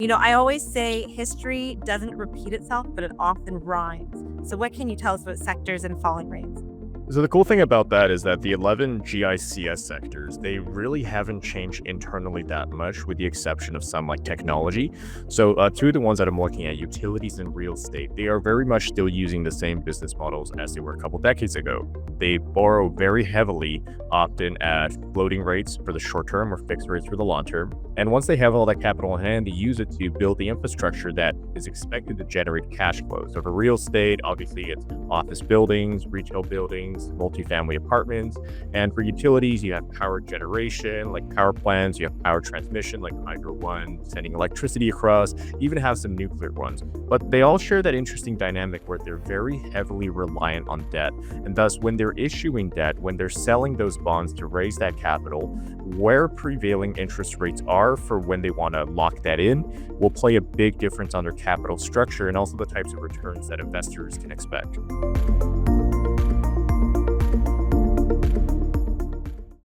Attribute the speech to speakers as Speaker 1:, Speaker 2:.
Speaker 1: I always say history doesn't repeat itself, but it often rhymes. So, what can you tell us about sectors and falling rates?
Speaker 2: So the cool thing about that is that the 11 GICS sectors, they really haven't changed internally that much with the exception of some like technology. So two of the ones that I'm looking at, utilities and real estate, they are very much still using the same business models as they were a couple decades ago. They borrow very heavily, often at floating rates for the short term or fixed rates for the long term. And once they have all that capital in hand, they use it to build the infrastructure that is expected to generate cash flow. So for real estate, obviously it's office buildings, retail buildings, multifamily apartments. And for utilities, you have power generation, like power plants, you have power transmission, like Hydro One, sending electricity across, even have some nuclear ones. But they all share that interesting dynamic where they're very heavily reliant on debt. And thus, when they're issuing debt, when they're selling those bonds to raise that capital, where prevailing interest rates are for when they want to lock that in will play a big difference on their capital structure and also the types of returns that investors can expect.